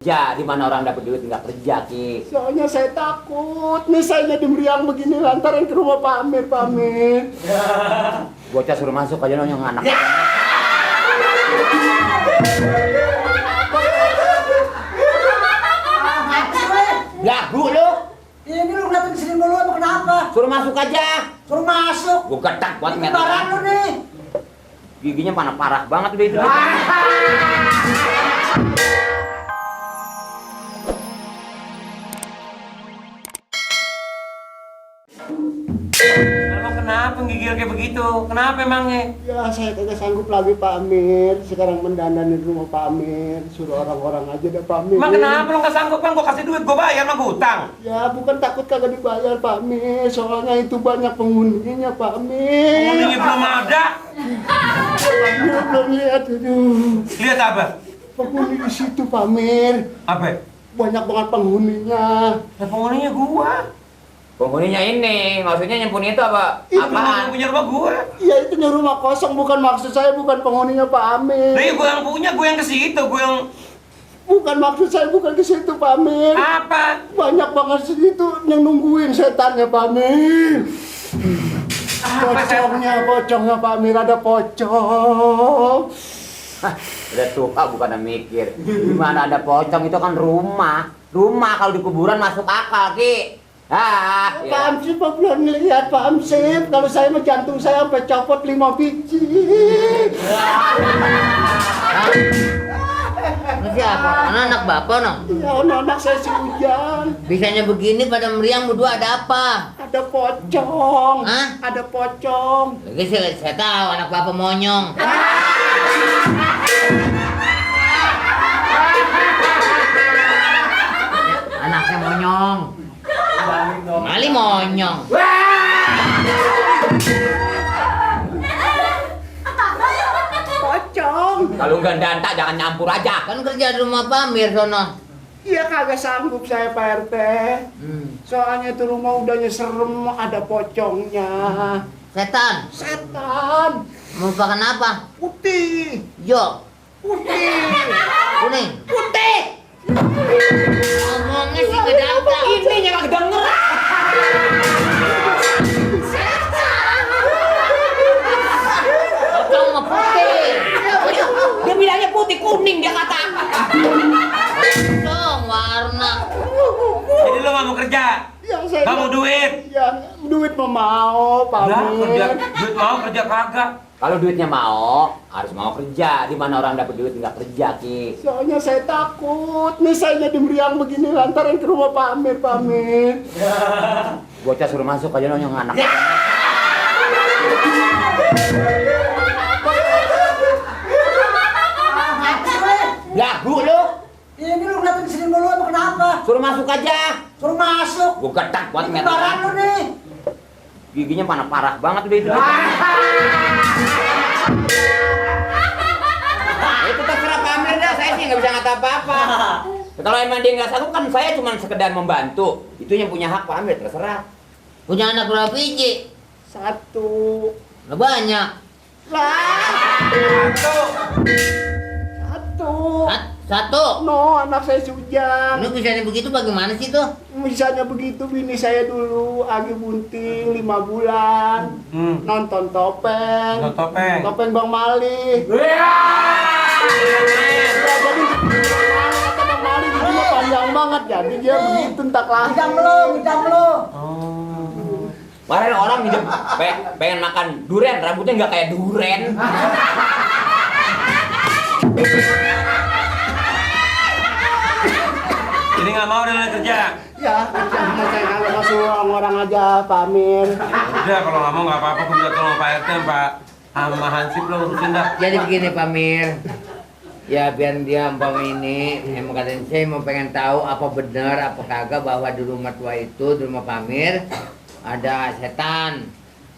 kerja. Di mana orang dapat duit nggak kerja, Ki? Soalnya saya takut nih saya jadi meriang begini lantaran ke rumah Pak Amir, Pak Amir. Bocah suruh masuk aja dong yang anak. Lagu lu. Ini lu ngeliatin sini mulu apa kenapa? Suruh masuk aja. Suruh masuk. Gua getak buat Ini barang lu nih. Giginya parah banget udah itu. Emang kenapa gigil kayak begitu? Kenapa emangnya? Ya saya kagak sanggup lagi Pak Amir. Sekarang mendandanin rumah Pak Amir. Suruh orang-orang aja deh Pak Amir. Emang kenapa lu nggak sanggup? Kan gua kasih duit, gua bayar mah gua utang. Ya bukan takut kagak dibayar Pak Amir. Soalnya itu banyak penghuninya Pak Amir. Penghuninya belum ada. Pak Amir belum lihat itu. Lihat apa? Penghuni di situ Pak Amir. Apa? Banyak banget penghuninya. Ya penghuninya gua. Penghuninya ini, maksudnya nyempuni itu apa? Itu Apaan? Punya rumah gua. Ya itu rumah kosong, bukan maksud saya bukan penghuninya Pak Amir. Nah, iya gua yang punya, gua yang ke situ, gua yang Bukan maksud saya bukan ke situ Pak Amir. apa? Banyak banget situ yang nungguin setannya Pak Amir. Pocongnya Pak Amir ada pocong. Udah tua bukan mikir. Gimana ada pocong itu kan rumah. Rumah kalau di kuburan masuk akal, Ki. Pak Amsip belum lihat Pak Amsip. Kalau saya mah jantung saya sampai copot 5 biji. Ini apa? Anak bapak no? Ya anak saya si Ujang. Bisanya begini pada meriang berdua ada apa? Ada pocong. Hah? Ada pocong. Lagi saya tahu anak bapak monyong. Anaknya monyong. Mali monyong. Pocong. Kalau nggak danta jangan nyampur aja. Kan kerja di rumah Pak Amir sono. Iya kagak sanggup saya Pak RT. Soalnya itu rumah udahnya serem, ada pocongnya. Setan. Setan. Merupakan apa? Putih. Jo. Putih. Kuning. Putih. Ngomongnya sih kedanta. Ini yang nggak denger. Pocong mah putih. Dia bilangnya putih kuning dia kata. Pocong warna. Jadi lu nggak mau kerja? Yang saya Nggak mau duit? Ya, duit mau Pak Lah, kerja, Amir. duit mau kerja kagak. Kalau duitnya mau, harus mau kerja. Di mana orang dapat duit nggak kerja, Ki? Soalnya saya takut nih saya jadi meriang begini lantaran ke rumah Pak Amir, Pak Amir. Bocah suruh masuk aja dong yang anak. Lagu lu. Ini lu ngeliatin sini mulu apa kenapa? Suruh masuk aja. Suruh masuk. Gua getak buat Ini barang lu nih. Giginya parah banget udah itu. Itu terserah Pak Amir dah, saya sih nggak bisa ngata apa-apa. Kalau emang dia nggak sanggup kan saya cuma sekedar membantu. Itu yang punya hak Pak Amir, terserah. Punya anak berapa biji? 1. Lah banyak. Satu. No, anak saya si Ujang. Lu bisanya begitu bagaimana sih tuh? Misalnya begitu bini saya dulu Agi bunting 5 bulan. Nonton topeng. Nonton topeng. Topeng Bang Mali. Ya, jadi kata Bang Mali giginya panjang banget jadi dia begitu entak lagi. Hidang lu. Kemarin orang hidup pengen makan duren, rambutnya nggak kayak duren. Jadi nggak mau udah kerja. Ya, saya kalau masuk orang aja Pak Amir. Udah kalau nggak mau nggak apa-apa, gua minta tolong Pak RT, Pak sama Hansip lo urusin dah. Jadi begini Pak Amir. Ya biar dia umpama ini emang katanya saya mau pengen tahu apa benar apa kagak bahwa di rumah tua itu di rumah Pak Amir ada setan,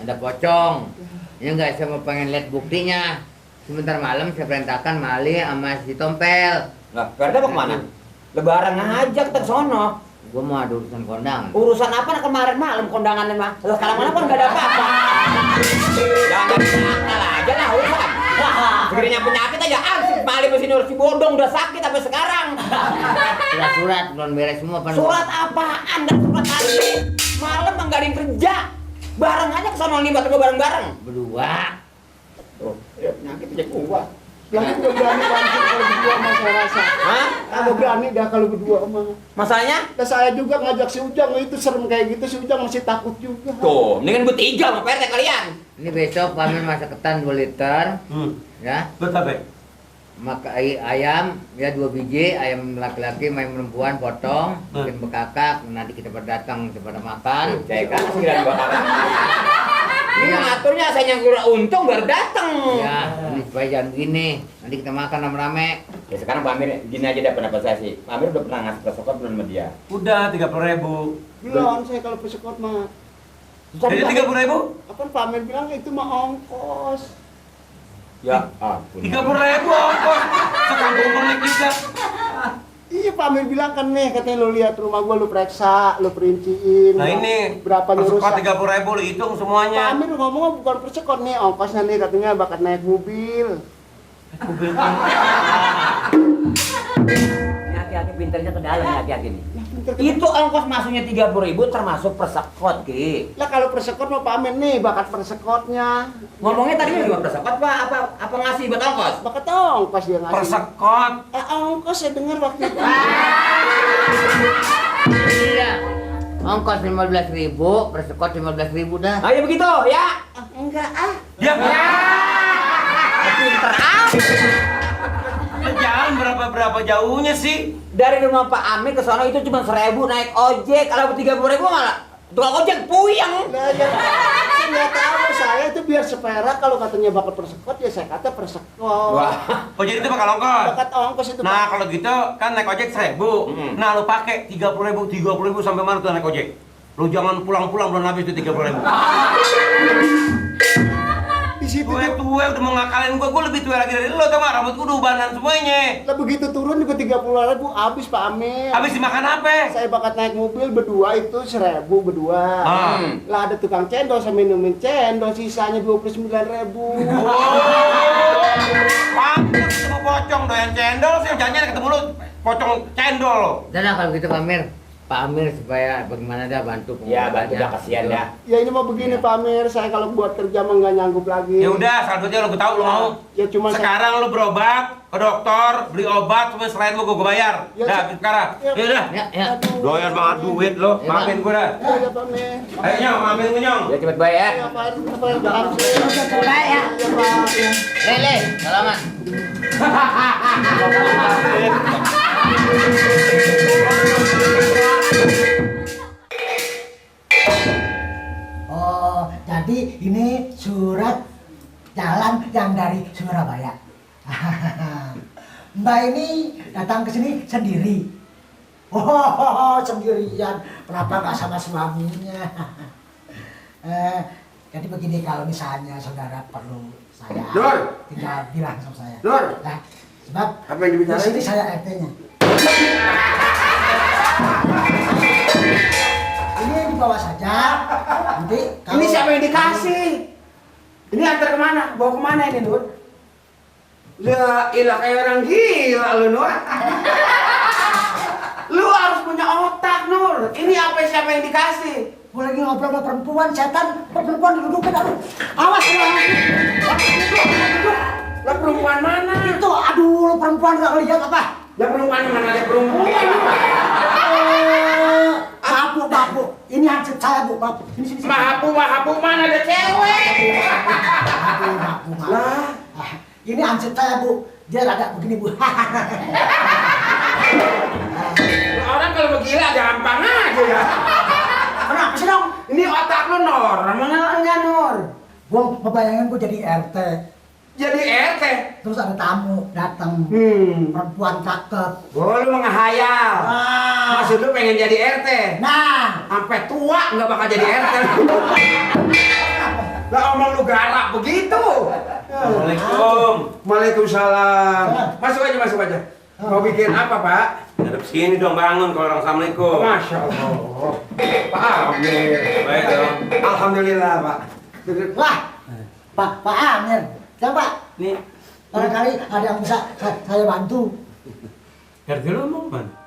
ada pocong. Ya enggak, saya mau pengen lihat buktinya. Sebentar malam saya perintahkan Mali sama si Tompel. Nah, Ferda mau kemana? Lebaran aja kita ke sono. Gua mau ada urusan kondangan. Urusan apa kemarin malam kondangannya mah? Lah sekarang mana kan nggak ada apa-apa. Jangan jadi nakal aja lah urusan. Segerinya penyakit aja ansip Mali kali mesin si bodong udah sakit sampai sekarang. Surat-surat belum beres semua apa? Surat apaan dan surat asli? Malam enggak ada yang kerja. Bareng aja ke sono nih batu bareng-bareng. Berdua. Tuh, ya penyakit aja gua. Lagi udah berani bangkit kalau berdua mah saya rasa. Hah? Kalau berani dah kalau berdua mah. Masalahnya? Nah, saya juga ngajak si Ujang itu serem kayak gitu, si Ujang masih takut juga. Tuh, mendingan bertiga sama PRT kalian. Ini besok Pamir masak ketan 2 liter, ya. Betul, Be. Maka ayam ya 2 biji, ayam laki-laki, ayam perempuan potong, bikin bekakak, nanti kita berdatang kepada makan. Saya kan sekiranya bakal. Ini ngaturnya saya yang kira untung baru datang. Ya, ini supaya jangan begini. Nanti kita makan rame-rame. Ya sekarang Pak Amir gini aja deh pendapat saya sih. Pak Amir udah pernah ngasih persokot belum sama dia? Udah 30.000. Belum saya kalau pesekot mah. Jadi 30.000? Apa Pak Amir bilang itu mah ongkos. Ya ampun. 30.000 ongkos. Sekampung pernik juga. Iya Pak Amir bilang kan nih, katanya lu lihat rumah gua, lu periksa, lu perinciin. Nah ini berapa persekot rusak. 30.000 lu hitung Pak semuanya. Amir ngomong bukan persekot nih, ongkosnya nih katanya bakat naik mobil. Ini aki-aki pinternya ke dalam ya aki-aki nih. Lah, pinter Itu ongkos masuknya 30.000 termasuk persekot Ki. Lah kalau persekot mah Pak Amir nih bakat persekotnya. Ngomongnya tadi juga persekot Pak, apa ngasih buat ongkos? Bakat ongkos dia ngasih. Persekot. Ongkos saya dengar waktu itu. Iya. Ongkos 15.000, persekot 15.000 dah. Ayo begitu ya. Enggak ah. Ya. Pinter ah. Jalan berapa jauhnya sih? Dari rumah Pak Amir ke sana itu cuma 1.000 naik ojek. Kalau 30.000 malah tukang ojek puyeng. Lah ya. Saya nggak tahu, saya itu biar sepera kalau katanya bakat persekot ya saya kata persekot. Wah. Oh jadi itu bakal ongkos. Bakat ongkos itu. Nah Pak. kalau gitu kan naik ojek 1.000. Nah lu pakai 30.000 sampai mana tuh naik ojek? Lu jangan pulang-pulang belum habis tuh 30.000. Di situ Gue tuh. tua udah mau ngakalin gue lebih tua lagi dari lu tau gak? Rambut gue udah ubanan semuanya. Lah begitu turun juga 30.000 habis Pak Amir. Habis dimakan apa? Saya bakat naik mobil berdua itu 1.000 berdua. Lah ada tukang cendol, saya minumin cendol, sisanya 29.000. Oh, pantes ketemu pocong doyan cendol sih, jangan ketemu lu pocong cendol lo. Udah lah kalau gitu Pak Amir supaya bagaimana dah bantu Ya bantu dah pengobatan. kasihan dah. Ya ini mau begini Pak Amir, saya kalau buat kerja mah nggak nyanggup lagi. Ya udah, selanjutnya lu tahu lu mau. Ya cuma Sekarang lu berobat ke dokter, beli obat, semua selain gue bayar. Ya, Dah, sekarang. ya. Ya udah. Ya. Doyan banget duit lo, Ya, maafin gue dah. Ya Pak Amir. Ayo nyong, maafin gue nyong. Ya cepet baik ya. Ya Pak Amir. Baik ya. Ya Pak. Lele, salaman. Oh, jadi ini surat jalan yang dari Surabaya. Mbak ini datang ke sini sendiri. Oh, sendirian. Kenapa nggak sama suaminya? Jadi begini, kalau misalnya saudara perlu saya, Nur. tinggal bilang sama saya. Nur. Nah, sebab Apa yang dibicarain? di sini saya RT-nya. Ini dibawa saja. Nanti kalau Ini siapa yang dikasih? Ini antar kemana? Bawa kemana ini Nur? Ya ilah kayak orang gila lu Nur. Lu harus punya otak Nur. Ini apa siapa yang dikasih? Gue lagi ngobrol sama perempuan, setan, perempuan didudukin, aduh, awas lu. Lah perempuan mana? Itu, aduh, lu perempuan gak ngeliat apa? Ya perempuan mana ada perempuan? Maaf bu, maaf bu, ini hansip saya bu, maaf. Sini. Mahapu mana ada cewek? Maaf bu. Lah. Ini hansip saya bu, dia rada begini bu. Orang kalau begila gampang aja ya. Kenapa sih dong? Ini otak lu Nur, mana Nur? Gue membayangin gue jadi RT, Jadi RT. terus ada tamu datang, perempuan cakep. Oh, lu menghayal. Ah. Maksud lu pengen jadi RT? Nah, Sampai tua nggak bakal jadi RT. Lah omong lu galak begitu. Assalamualaikum. Waalaikumsalam. Masuk aja. Mau bikin apa, Pak? Ngadep sini dong, bangun kalau orang assalamualaikum. Masya Allah. Pak Amir. Baik dong. Alhamdulillah, Pak. wah, Pak Amir, siapa? Nih, Barangkali ada yang bisa saya bantu. RT lu mau mana?